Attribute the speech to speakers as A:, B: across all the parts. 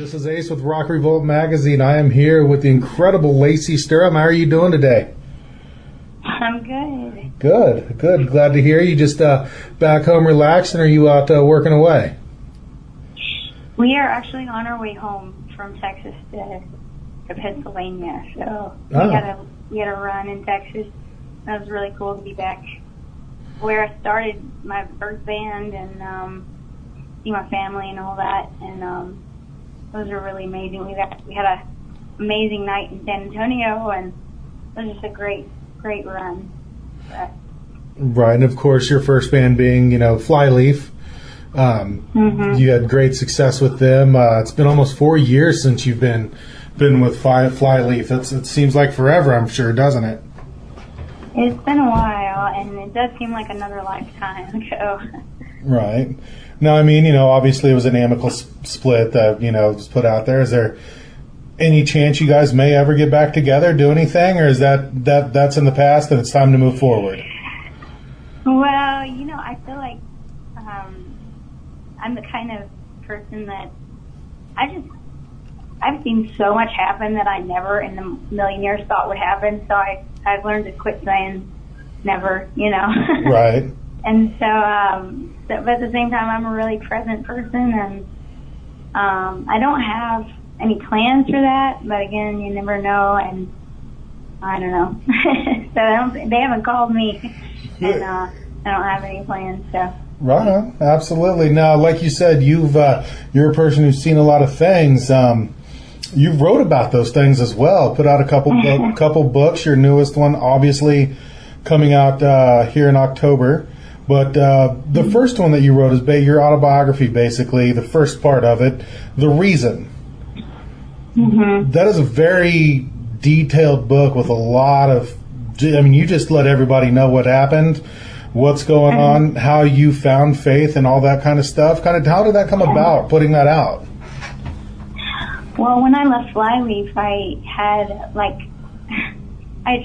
A: This is Ace with RockRevolt Magazine. I am here with the incredible Lacey Sturm. How are you doing today?
B: I'm good.
A: Good. Glad to hear you. Just back home relaxing, or are you out working away?
B: We are actually on our way home from Texas to Pennsylvania. So we had a run in Texas. That was really cool to be back where I started my first band and see my family and all that. And those were really amazing. We had a amazing night in San Antonio, and it was just a great run.
A: Right, and of course your first band being, Flyleaf. You had great success with them. It's been almost 4 years since you've been with Flyleaf. It seems like forever, I'm sure, doesn't it?
B: It's been a while, and it does seem like another lifetime ago.
A: Right. Now, I mean, obviously it was an amicable split that, was put out there. Is there any chance you guys may ever get back together, do anything, or is that's in the past and it's time to move forward?
B: Well, I feel like I'm the kind of person that I've seen so much happen that I never in a million years thought would happen. So I've learned to quit saying never,
A: Right.
B: And but at the same time, I'm a really present person, and I don't have any plans for that. But again, you never know, and I don't know. So they haven't called me, and I don't have any plans. So.
A: Right on. Absolutely. Now, like you said, you're a person who's seen a lot of things. You wrote about those things as well. Put out a couple books. Your newest one, obviously, coming out here in October. But the first one that you wrote is your autobiography, basically, the first part of it, The Reason. Mm-hmm. That is a very detailed book with a lot of, you just let everybody know what happened, what's going on, how you found faith and all that kind of stuff. How did that come about, putting that out?
B: Well, when I left Flyleaf, I had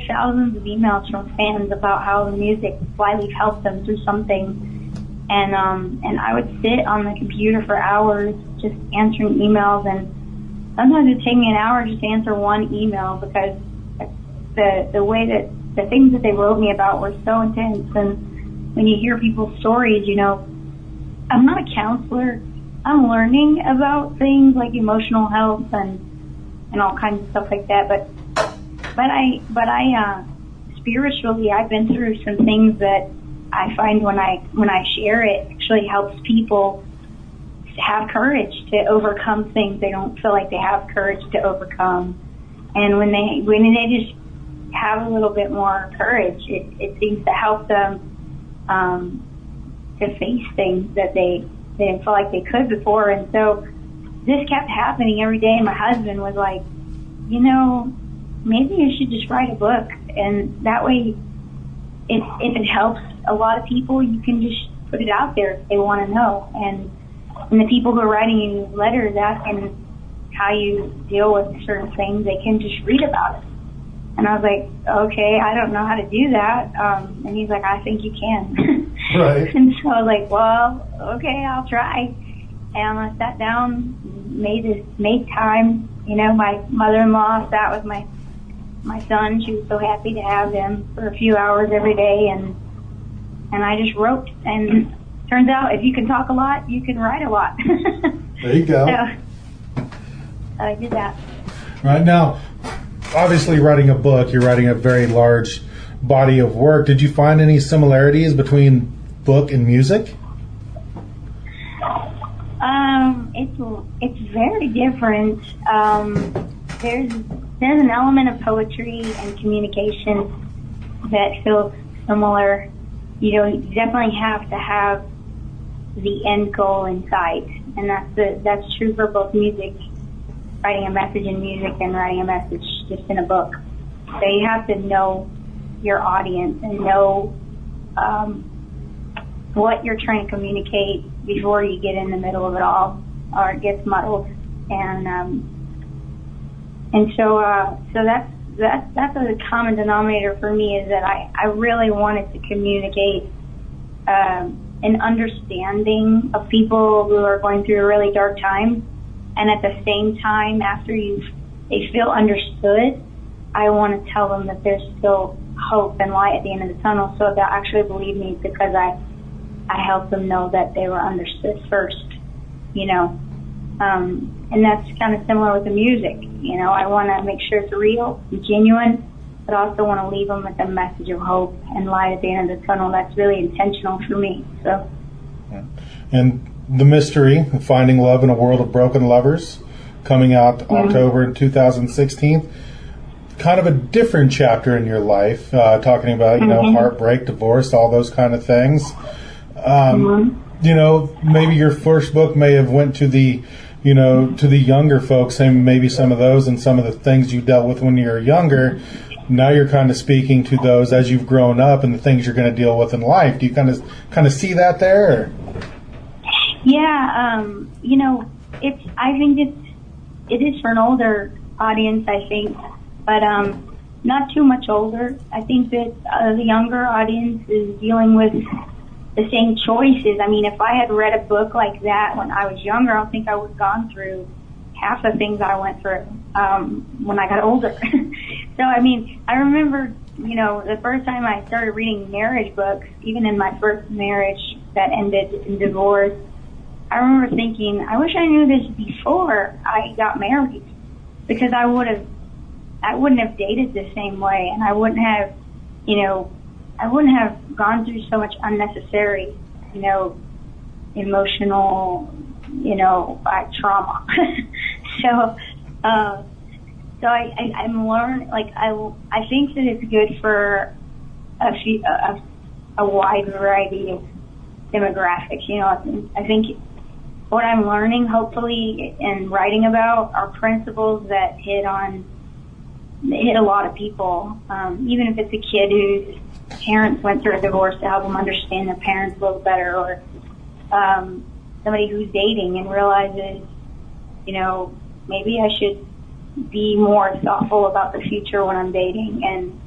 B: thousands of emails from fans about how the music Flyleaf helped them through something, and I would sit on the computer for hours just answering emails, and sometimes it'd take me an hour just to answer one email because the way that the things that they wrote me about were so intense. And when you hear people's stories, I'm not a counselor. I'm learning about things like emotional health and all kinds of stuff like that, but I spiritually, I've been through some things that I find when I share it actually helps people have courage to overcome things they don't feel like they have courage to overcome. And when they just have a little bit more courage, it seems to help them to face things that they didn't feel like they could before. And so this kept happening every day. And my husband was like, maybe you should just write a book, and that way, if it helps a lot of people, you can just put it out there if they want to know. And the people who are writing you letters asking how you deal with certain things, they can just read about it. And I was like, okay, I don't know how to do that. And he's like, I think you can.
A: Right.
B: And so I was like, well, okay, I'll try. And I sat down, made time. My mother-in-law sat with my son. She was so happy to have him for a few hours every day, and I just wrote. And turns out if you can talk a lot, you can write a lot.
A: There you go.
B: So I did that.
A: Right now, obviously writing a book, you're writing a very large body of work. Did you find any similarities between book and music?
B: It's very different. There's an element of poetry and communication that feels similar. You definitely have to have the end goal in sight, and that's true for both music, writing a message in music, and writing a message just in a book. So you have to know your audience and know what you're trying to communicate before you get in the middle of it all, or it gets muddled. And so that's a common denominator for me, is that I really wanted to communicate an understanding of people who are going through a really dark time, And at the same time, after they feel understood, I want to tell them that there's still hope and light at the end of the tunnel, so they'll actually believe me because I helped them know that they were understood first, you know. And that's kind of similar with the music, you know. I want to make sure it's real and genuine, but I also want to leave them with a message of hope and light at the end of the tunnel. That's really intentional for me. So.
A: And the mystery of finding love in a world of broken lovers, coming out October in 2016. Kind of a different chapter in your life, talking about, you know, heartbreak, divorce, all those kind of things. You know, maybe your first book may have went to the, you know, to the younger folks, and maybe some of those and some of the things you dealt with when you were younger. Now you're kind of speaking to those as you've grown up and the things you're going to deal with in life. Do you kind of see that there? Or?
B: Yeah, you know, I think it is for an older audience, I think, but not too much older. I think that the younger audience is dealing with the same choices. I mean, if I had read a book like that when I was younger, I don't think I would have gone through half the things I went through when I got older. So, I mean, I remember, you know, the first time I started reading marriage books, even in my first marriage that ended in divorce, I remember thinking, I wish I knew this before I got married, because I wouldn't have dated the same way, and I wouldn't have, you know, I wouldn't have gone through so much unnecessary, you know, emotional, you know, trauma. So I'm learning, like, I think that it's good for a wide variety of demographics. You know, I think what I'm learning, hopefully, and writing about are principles that hit a lot of people, even if it's a kid whose parents went through a divorce, to help them understand their parents a little better, or somebody who's dating and realizes, you know, maybe I should be more thoughtful about the future when I'm dating, and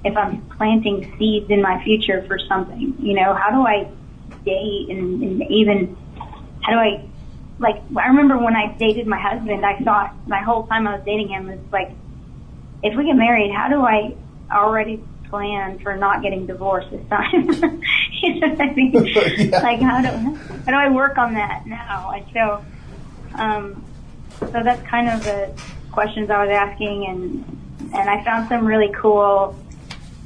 B: if I'm planting seeds in my future for something, you know, how do I date, and even how do I, like, I remember when I dated my husband, I thought my whole time I was dating him was like, if we get married, how do I already plan for not getting divorced this time? You know what I mean? Yeah. Like, how do I work on that now? And so that's kind of the questions I was asking, and I found some really cool,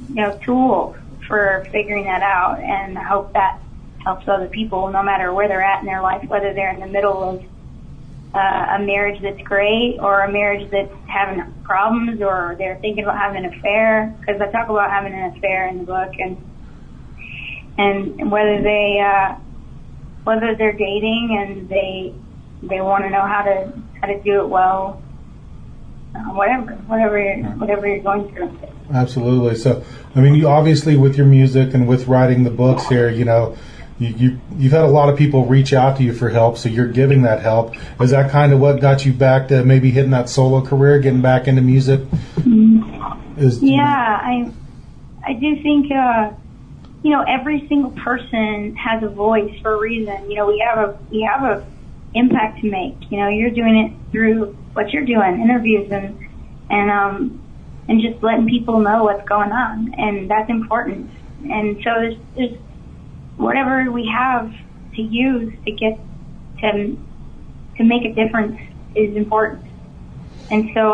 B: you know, tools for figuring that out, and I hope that helps other people, no matter where they're at in their life, whether they're in the middle of a marriage that's great, or a marriage that's having problems, or they're thinking about having an affair, because I talk about having an affair in the book, and whether they're dating and they want to know how to do it well, whatever you're going through.
A: Absolutely. So, I mean, you obviously, with your music and with writing the books here, you know, you've had a lot of people reach out to you for help, so you're giving that help. Is that kind of what got you back to maybe hitting that solo career, getting back into music?
B: I do think, you know, every single person has a voice for a reason. You know, we have a impact to make. You know, you're doing it through what you're doing, interviews and just letting people know what's going on, and that's important. And so there's whatever we have to use to get to make a difference is important. And so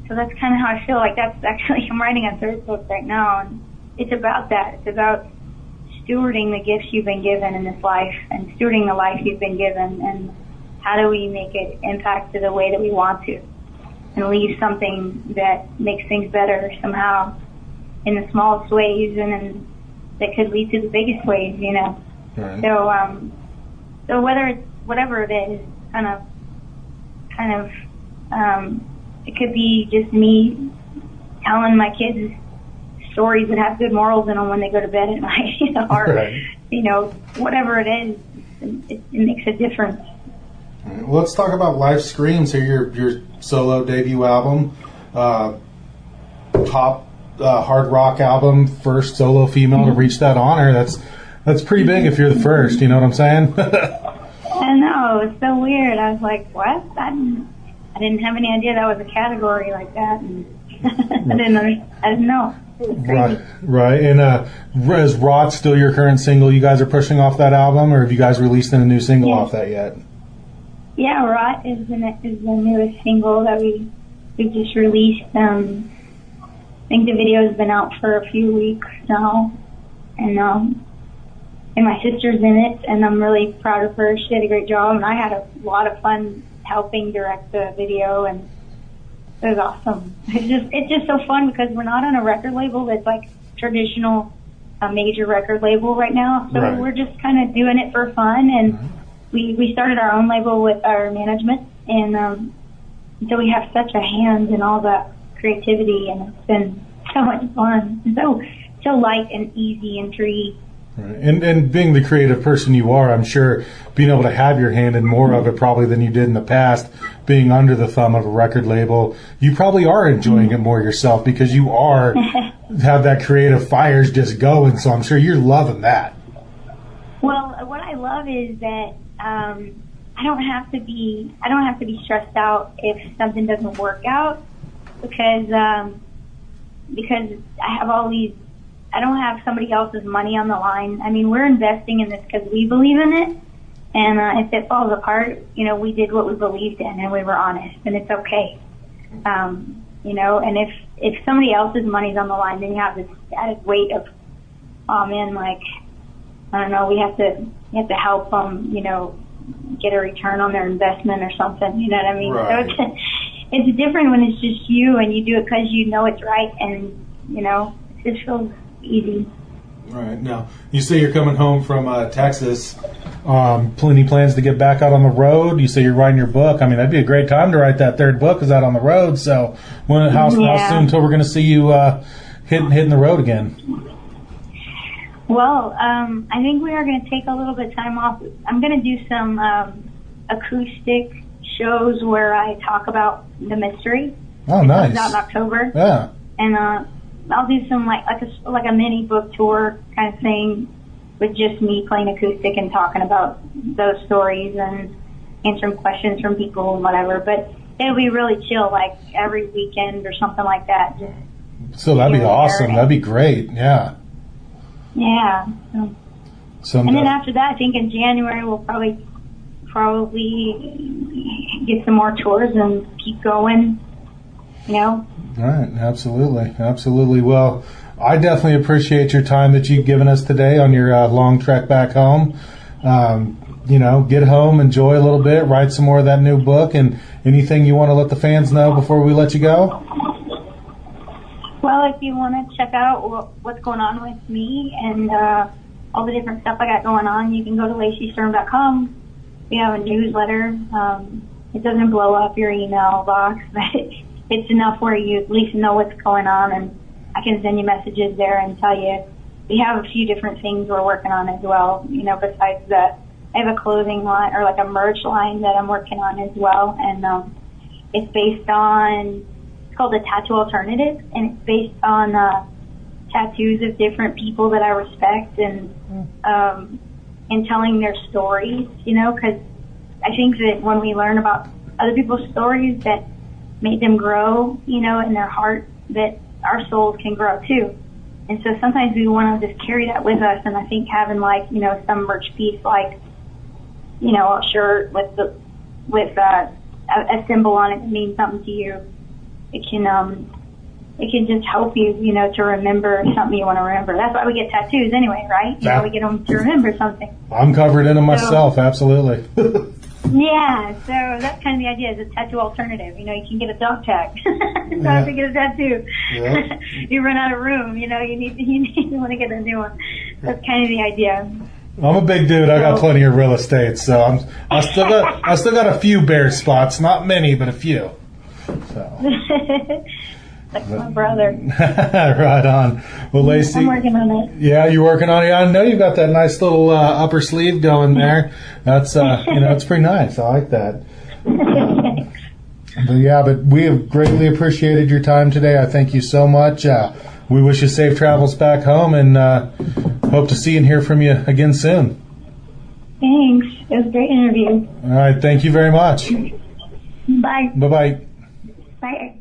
B: that's kind of how I feel. Like, that's actually, I'm writing a third book right now, and it's about that. It's about stewarding the gifts you've been given in this life, and stewarding the life you've been given, and how do we make it impact to the way that we want to, and leave something that makes things better somehow in the smallest ways, and then that could lead to the biggest ways, you know. Right. So whether it's whatever it is, kind of, it could be just me telling my kids stories that have good morals in them when they go to bed at night, you know, or, right. You know, whatever it is, it makes a difference.
A: All right. Well, let's talk about Life Screams here, your solo debut album, top hard rock album, first solo female to reach that honor. That's pretty big if you're the first, you know what I'm saying?
B: I know, know. It was so weird. I was like, what? I didn't have any idea that was a category like that. And I didn't know.
A: Right. And is Rot still your current single you guys are pushing off that album, or have you guys released a new single off that yet?
B: Yeah, Rot is the newest single that we just released. I think the video's been out for a few weeks now, and my sister's in it, and I'm really proud of her. She did a great job, and I had a lot of fun helping direct the video, and it was awesome. It's just so fun because we're not on a record label that's like traditional, a major record label right now. So we're just kind of doing it for fun, and we started our own label with our management, and so we have such a hand in all that creativity, and it's been so much fun. So light and easy and free.
A: Right. And being the creative person you are, I'm sure being able to have your hand in more of it probably than you did in the past, being under the thumb of a record label, you probably are enjoying it more yourself because you are have that creative fires just going. So I'm sure you're loving that.
B: Well, what I love is that I don't have to be stressed out if something doesn't work out because I have all these. I don't have somebody else's money on the line. I mean, we're investing in this because we believe in it. And if it falls apart, we did what we believed in and we were honest, and it's okay. And if somebody else's money's on the line, then you have this added weight of, oh man, like, I don't know, we have to help them, get a return on their investment or something. You know what I mean?
A: Right.
B: So it's different when it's just you and you do it because you know it's right, and it just feels easy.
A: Right. Now, you say you're coming home from Texas. Plenty plans to get back out on the road. You say you're writing your book. I mean, that'd be a great time to write that third book is out on the road. So how soon until we're going to see you hitting the road again?
B: Well, I think we are going to take a little bit of time off. I'm going to do some acoustic shows where I talk about the mystery.
A: Oh, nice.
B: It comes out in October.
A: Yeah.
B: And I'll do some like a mini book tour kind of thing with just me playing acoustic and talking about those stories and answering questions from people and whatever. But it'll be really chill, like every weekend or something like that.
A: So that'd be awesome. That'd be great. Yeah.
B: Yeah. And then after that, I think in January we'll probably get some more tours and keep going.
A: Right, absolutely. Well, I definitely appreciate your time that you've given us today on your long trek back home. Get home, enjoy a little bit, write some more of that new book, and anything you want to let the fans know before we let you go?
B: Well, if you want to check out what's going on with me and all the different stuff I got going on, you can go to LaceySturm.com. We have a newsletter. It doesn't blow up your email box, but it's enough where you at least know what's going on, and I can send you messages there and tell you. We have a few different things we're working on as well, besides that. I have a clothing line, or like a merch line that I'm working on as well, and it's called the Tattoo Alternative, and it's based on tattoos of different people that I respect and telling their stories, because I think that when we learn about other people's stories that made them grow, in their heart, that our souls can grow too. And so sometimes we want to just carry that with us, and I think having some merch piece like, a shirt with a symbol on it that means something to you, it can just help you, to remember something you want to remember. That's why we get tattoos anyway, right? We get them to remember something.
A: I'm covered in them myself, absolutely.
B: Yeah, so that's kind of the idea, is a tattoo alternative. You can get a dog tag. You don't have to get a tattoo. Yeah. You run out of room, you want to get a new one. That's kind of the idea.
A: I'm a big dude. I got plenty of real estate, so I still got a few bare spots, not many, but a few. So.
B: Like my brother.
A: Right on. Well, Lacey,
B: I'm working on it.
A: Yeah, you're working on it. I know you've got that nice little upper sleeve going there. That's it's pretty nice. I like that. But we have greatly appreciated your time today. I thank you so much. We wish you safe travels back home, and hope to see and hear from you again soon.
B: Thanks. It was a great interview.
A: All right. Thank you very much.
B: Bye.
A: Bye-bye.
B: Bye.